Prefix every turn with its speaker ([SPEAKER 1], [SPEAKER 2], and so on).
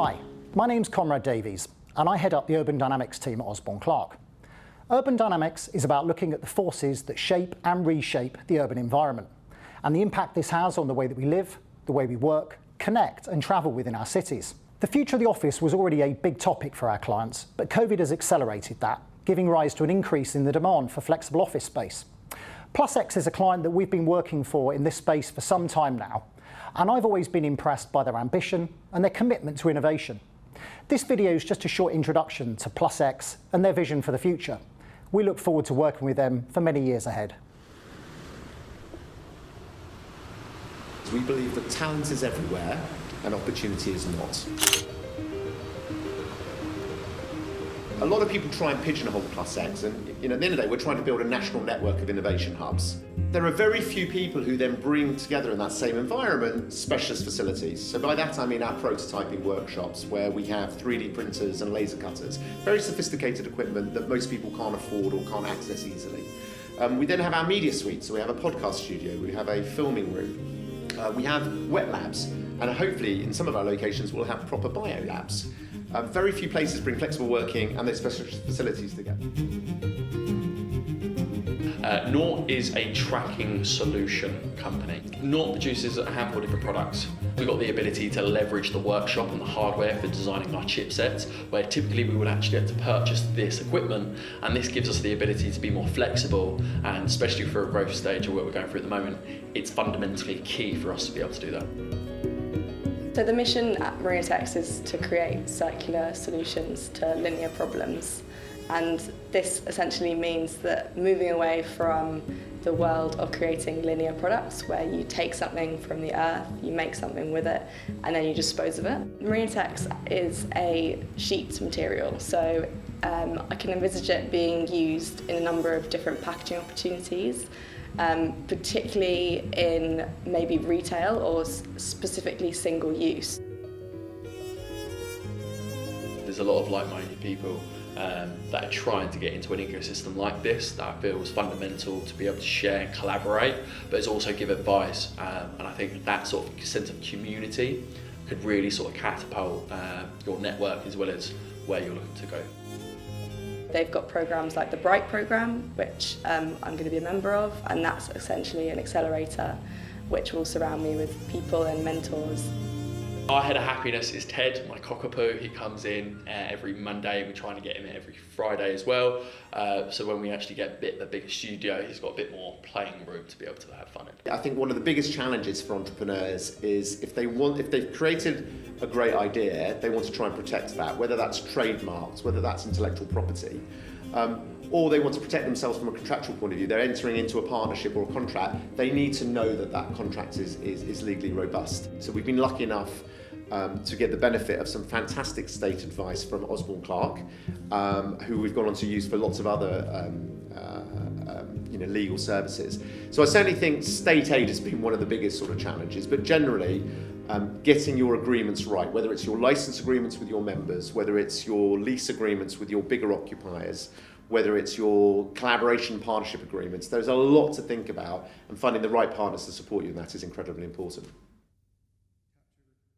[SPEAKER 1] Hi, my name's Conrad Davies, and I head up the Urban Dynamics team at Osborne Clarke. Urban Dynamics is about looking at the forces that shape and reshape the urban environment, and the impact this has on the way that we live, the way we work, connect and travel within our cities. The future of the office was already a big topic for our clients, but COVID has accelerated that, giving rise to an increase in the demand for flexible office space. PlusX is a client that we've been working for in this space for some time now, and I've always been impressed by their ambition and their commitment to innovation. This video is just a short introduction to PlusX and their vision for the future. We look forward to working with them for many years ahead.
[SPEAKER 2] We believe that talent is everywhere and opportunity is not. A lot of people try and pigeonhole PlusX, and at the end of the day, we're trying to build a national network of innovation hubs. There are very few people who then bring together in that same environment specialist facilities. So by that I mean our prototyping workshops where we have 3D printers and laser cutters, very sophisticated equipment that most people can't afford or can't access easily. We then have our media suite, so we have a podcast studio, we have a filming room, we have wet labs, and hopefully in some of our locations we'll have proper bio labs. Very few places bring flexible working and their specialist facilities together.
[SPEAKER 3] Nought is a tracking solution company. Nought produces a handful of different products. We've got the ability to leverage the workshop and the hardware for designing our chipsets, where typically we would actually have to purchase this equipment, and this gives us the ability to be more flexible, and especially for a growth stage or what we're going through at the moment, it's fundamentally key for us to be able to do that.
[SPEAKER 4] So the mission at MariaTex is to create circular solutions to linear problems, and this essentially means that moving away from the world of creating linear products where you take something from the earth, you make something with it, and then you dispose of it. MariaTex is a sheet material, so I can envisage it being used in a number of different packaging opportunities. Particularly in maybe retail or specifically single use.
[SPEAKER 3] There's a lot of like-minded people that are trying to get into an ecosystem like this that I feel is fundamental to be able to share and collaborate, but it's also give advice, and I think that sort of sense of community could really sort of catapult your network as well as where you're looking to go.
[SPEAKER 4] They've got programs like the Bright program, which I'm going to be a member of, and that's essentially an accelerator which will surround me with people and mentors.
[SPEAKER 3] Our head of happiness is Ted, my cockapoo. He comes in every Monday. We're trying to get him in every Friday as well. So when we actually get a bigger studio, he's got a bit more playing room to be able to have fun in.
[SPEAKER 2] I think one of the biggest challenges for entrepreneurs is if they've created a great idea, they want to try and protect that, whether that's trademarks, whether that's intellectual property, or they want to protect themselves from a contractual point of view. They're entering into a partnership or a contract. They need to know that that contract is legally robust. So we've been lucky enough to get the benefit of some fantastic state advice from Osborne Clarke, who we've gone on to use for lots of other legal services. So I certainly think state aid has been one of the biggest sort of challenges, but generally getting your agreements right, whether it's your license agreements with your members, whether it's your lease agreements with your bigger occupiers, whether it's your collaboration partnership agreements, there's a lot to think about, and finding the right partners to support you in that is incredibly important.